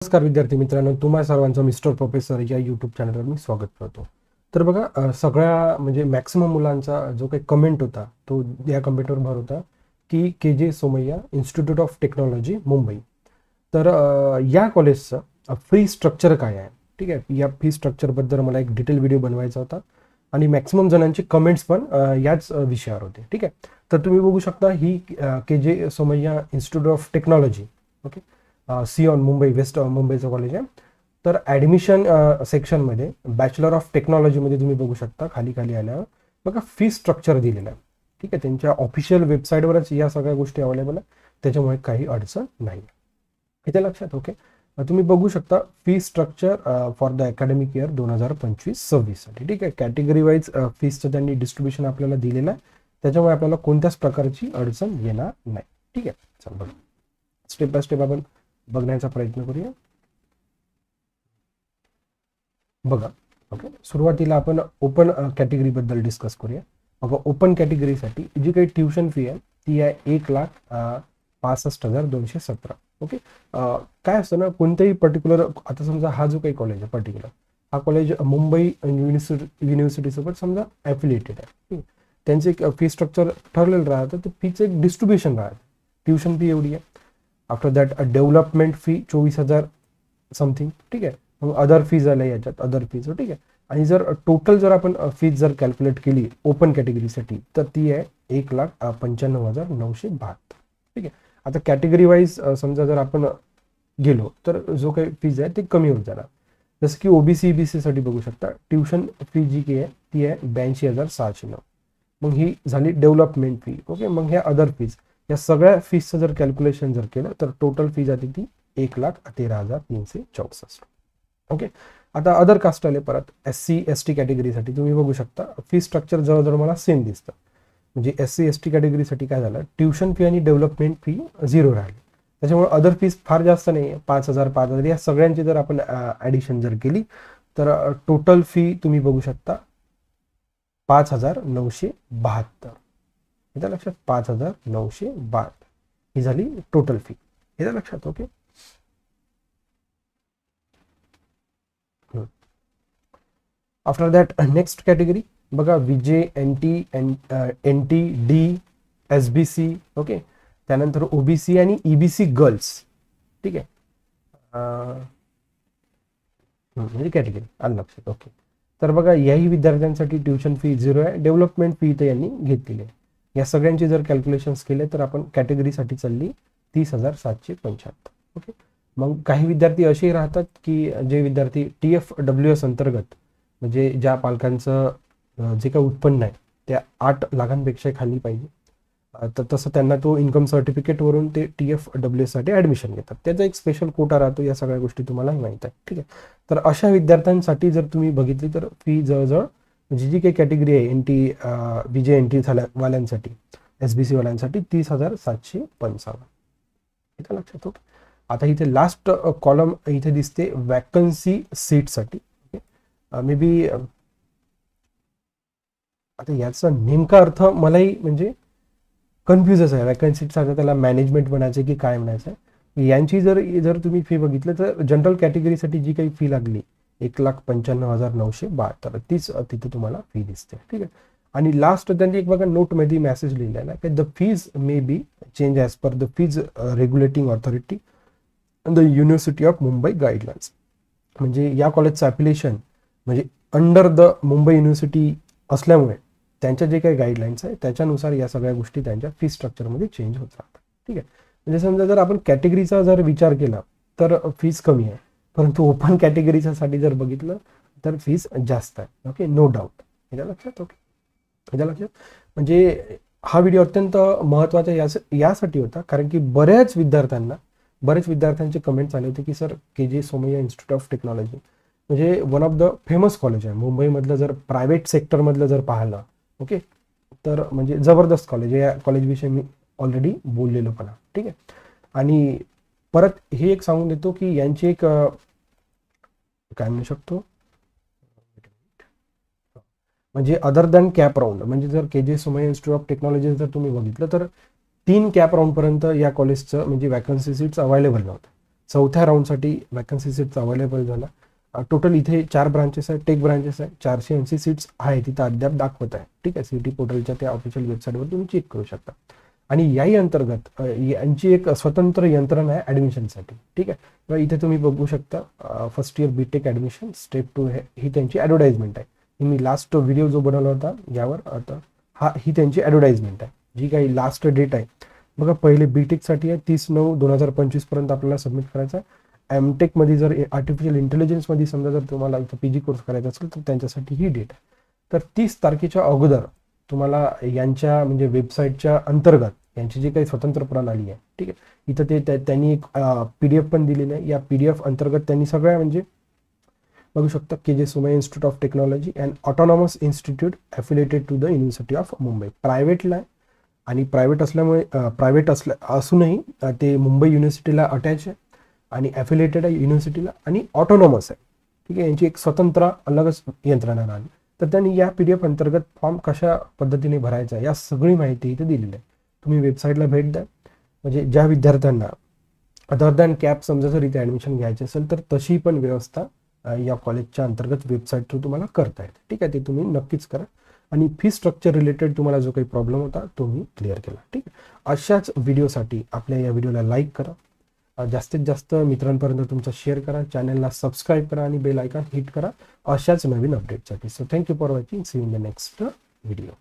नमस्कार विद्यार्थी मित्रांनो, तुम्हा सर्वांचं मिस्टर प्रोफेसर या यूट्यूब चॅनलवर मी स्वागत करतो. तर बघा, सगळ्या म्हणजे मॅक्सिमम मुलांचा जो काही कमेंट होता तो या कमेंटवर भर होता की K Somaiya Institute of Technology Mumbai. तर या कॉलेजचं फी स्ट्रक्चर काय आहे, ठीक आहे, या फी स्ट्रक्चरबद्दल मला एक डिटेल व्हिडिओ बनवायचा होता आणि मॅक्सिमम जणांचे कमेंट्स पण याच विषयावर होते. ठीक आहे, तर तुम्ही बघू शकता ही K Somaiya Institute of Technology, okay, Sion Mumbai west मुंबईचं कॉलेज आहे. तर ॲडमिशन सेक्शनमध्ये बॅचलर ऑफ टेक्नॉलॉजीमध्ये तुम्ही बघू शकता खाली खाली आल्यावर बघा फी स्ट्रक्चर दिलेलं आहे. ठीक आहे, त्यांच्या ऑफिशियल वेबसाईटवरच या सगळ्या गोष्टी अवेलेबल आहे, त्याच्यामुळे काही अडचण नाही. इथे लक्षात, ओके, तुम्ही बघू शकता fee structure for the academic year 2025-26 साठी. ठीक आहे, कॅटेगरी वाईज फीजचं त्यांनी डिस्ट्रीब्युशन आपल्याला दिलेलं आहे, त्याच्यामुळे आपल्याला कोणत्याच प्रकारची अडचण येणार नाही. ठीक आहे, चल बघा स्टेप बाय स्टेप आपण बघण्याचा प्रयत्न करूया. बघा, ओके, सुरुवातीला आपण ओपन कॅटेगरीबद्दल डिस्कस करूया. बघा, ओपन कॅटेगरीसाठी जी काही ट्युशन फी आहे ती आहे 1,65,217. ओके, काय असतं ना, कोणत्याही पर्टिक्युलर, आता समजा हा जो काही कॉलेज आहे पर्टिक्युलर, हा कॉलेज मुंबई युनिव्हर्सिटीसोबत समजा ॲफिलिएटेड आहे. त्यांचे एक फी स्ट्रक्चर ठरलेलं राहतं, तर फीचं एक डिस्ट्रीब्युशन राहतं. ट्युशन फी एवढी आहे, after that development fee 24,000 something. ठीक आहे, मग अदर फीज आल्या याच्यात, अदर फीज. ठीक आहे, आणि जर टोटल जर आपण फीज जर कॅल्क्युलेट केली ओपन कॅटेगरीसाठी तर ती आहे 1,95,972. ठीक आहे, आता कॅटेगरी वाईज समजा जर आपण गेलो तर जो काही फीज आहे ती कमी होत जाणार. जसं की ओबीसी बीसी साठी बघू शकता ट्युशन फी जी काही आहे ती आहे 82,609. मग ही झाली डेव्हलपमेंट फी. ओके, मग ह्या अदर फीज, या सगळ्या फीजचं जर कॅल्क्युलेशन जर केलं तर टोटल फीज आली ती 1,13,364. ओके, आता अदर कास्ट आले परत. SC ST कॅटेगरीसाठी तुम्ही बघू शकता फी स्ट्रक्चर जवळजवळ मला सेम दिसतं. म्हणजे SC ST कॅटेगरीसाठी काय झालं, ट्युशन फी आणि डेव्हलपमेंट फी 0 राहिली, त्याच्यामुळे अदर फीज फार जास्त नाही आहे. 5,000 या सगळ्यांची जर आपण ॲडिशन जर केली तर टोटल फी तुम्ही बघू शकता 5,972. इथं लक्षात, 5,972 ही झाली टोटल फी. इथं लक्षात, okay. After that next category बघा, विजे NT D SBC. ओके, त्यानंतर OBC आणि EBC गर्ल्स. ठीक आहे, म्हणजे कॅटेगरी आलं लक्षात. ओके, तर बघा याही विद्यार्थ्यांसाठी ट्युशन फी 0 आहे, डेव्हलपमेंट फी तर यांनी घेतलेली आहे. या सगळ्यांची जर कॅल्क्युलेशन्स केले तर आपण कॅटेगरीसाठी चालली 30,775. ओके, मग काही विद्यार्थी असेही राहतात की जे विद्यार्थी TFWS अंतर्गत, म्हणजे ज्या पालकांचं जे काही उत्पन्न आहे त्या 8 लाखांपेक्षा खाली पाहिजे, तर तसं त्यांना तो इन्कम सर्टिफिकेटवरून ते TFWS साठी ॲडमिशन घेतात. त्याचा एक स्पेशल कोटा राहतो, या सगळ्या गोष्टी तुम्हाला माहीत आहे. ठीक आहे, तर अशा विद्यार्थ्यांसाठी जर तुम्ही बघितली तर फी जवळजवळ म्हणजे जी काही कॅटेगरी आहे विजे NT वाल्यांसाठी, SBC वाल्यांसाठी 30,755. इथं लक्षात, ओके. आता इथे लास्ट कॉलम इथे दिसते वॅकन्सी सीटसाठी. मे बी आता याचा नेमका अर्थ मलाही म्हणजे कन्फ्युजच आहे. वॅकन्सीचा त्याला मॅनेजमेंट म्हणायचं की काय म्हणायचं आहे. यांची जर तुम्ही फी बघितलं तर जनरल कॅटेगरीसाठी जी काही फी लागली 1,95,972 तीच तिथे तुम्हाला फी दिसते. ठीक आहे, आणि लास्ट त्यांनी एक बघा नोटमध्ये मेसेज लिहिलेला आहे की the fees may be change as per the fees regulating authority the university of Mumbai guidelines. म्हणजे या कॉलेजचं ॲप्लिकेशन म्हणजे अंडर द मुंबई युनिव्हर्सिटी असल्यामुळे त्यांच्या जे काही गाईडलाईन्स आहे त्याच्यानुसार या सगळ्या गोष्टी त्यांच्या फी स्ट्रक्चरमध्ये चेंज होत राहतात. ठीक आहे, म्हणजे समजा जर आपण कॅटेगरीचा जर विचार केला तर फीज कमी आहे, परंतु ओपन कॅटेगरीसाठी जर बघितलं तर फीज जास्त आहे. Okay, no doubt. याच्या लक्षात, ओके, याच्या लक्षात. म्हणजे हा व्हिडिओ अत्यंत महत्त्वाचा यासाठी होता कारण की बऱ्याच विद्यार्थ्यांचे कमेंट्स आले होते की sir K Somaiya Institute of Technology म्हणजे one of the famous college आहे मुंबईमधलं. जर प्रायव्हेट सेक्टरमधलं जर पाहिलं, ओके, तर म्हणजे जबरदस्त कॉलेज आहे. या कॉलेजविषयी मी ऑलरेडी बोललेलो पण. ठीक आहे, आणि परत हे एक सांगून देतो की यांची एक काय म्हणू शकतो, म्हणजे अदर दॅन कॅप राऊंड, म्हणजे जर के सोमय्या इन्स्टिट्यूट ऑफ टेक्नॉलॉजी जर तुम्ही बघितलं तर 3 कॅप राऊंडपर्यंत या कॉलेजचं म्हणजे वॅकन्सी सीट्स अवेलेबल नव्हतं. चौथ्या राऊंडसाठी वॅकन्सी सीट्स अवेलेबल झाला. टोटल इथे 4 ब्रांचेस आहेत, टेक ब्रांचेस आहे. 480 सीट्स आहे तिथं अद्याप दाखवत आहे. ठीक आहे, CET पोर्टलच्या त्या ऑफिशियल वेबसाईटवर तुम्ही चेक करू शकता. आणि याही अंतर्गत यांची एक स्वतंत्र यंत्रणा आहे ॲडमिशनसाठी. ठीक आहे, इथे तुम्ही बघू शकता first year BTech admission step 2 ही त्यांची ॲडव्हर्टाइजमेंट आहे. मी लास्ट व्हिडिओ जो बनवला होता यावर आता ही त्यांची ॲडव्हर्टाइजमेंट आहे, जी काही लास्ट डेट आहे बघा. पहिले BTechसाठी आहे 30/9/2025 पर्यंत आपल्याला सबमिट करायचं आहे. MTechमध्ये जर आर्टिफिशियल इंटेलिजन्समध्ये समजा जर तुम्हाला इथं PG कोर्स करायचा असेल तर त्यांच्यासाठी ही डेट आहे. तर 30 तारखेच्या अगोदर तुम्हाला यांच्या म्हणजे वेबसाईटच्या अंतर्गत यांची जी काही स्वतंत्र प्रणाली आहे, ठीक आहे, इथं त्यांनी एक PDF पण दिलेली आहे. या PDF अंतर्गत त्यांनी सगळ्या म्हणजे बघू शकता KJ Somaiya Institute of Technology and autonomous institute affiliated to the university of Mumbai. प्रायव्हेटला आहे आणि प्रायव्हेट असल्यामुळे असूनही ते मुंबई युनिव्हर्सिटीला अटॅच आहे आणि ॲफिलिएटेड आहे युनिव्हर्सिटीला आणि ऑटोनॉमस आहे. ठीक आहे, यांची एक स्वतंत्र अलगच यंत्रणा आली. तर त्यांनी या PDF अंतर्गत फॉर्म कशा पद्धतीने भरायचा या सगळी माहिती इथे दिलेली आहे. तुम्ही वेबसाईटला भेट द्या. म्हणजे ज्या विद्यार्थ्यांना अदर दॅन कॅप समजा जर इथे ॲडमिशन घ्यायचे असेल तर तशी पण व्यवस्था या कॉलेजच्या अंतर्गत वेबसाईट थ्रू तुम्हाला करता येते. ठीक आहे, ते तुम्ही नक्कीच करा. आणि फी स्ट्रक्चर रिलेटेड तुम्हाला जो काही प्रॉब्लेम होता तो मी क्लिअर केला. ठीक आहे, अशाच व्हिडिओसाठी आपल्या या व्हिडिओला लाईक करा, जास्तीत जास्त मित्रांपर्यंत तुमचा शेअर करा, चॅनलला सबस्क्राईब करा आणि बेल आयकॉन हिट करा अशाच नवीन अपडेटसाठी. So thank you for watching. See you in the next video.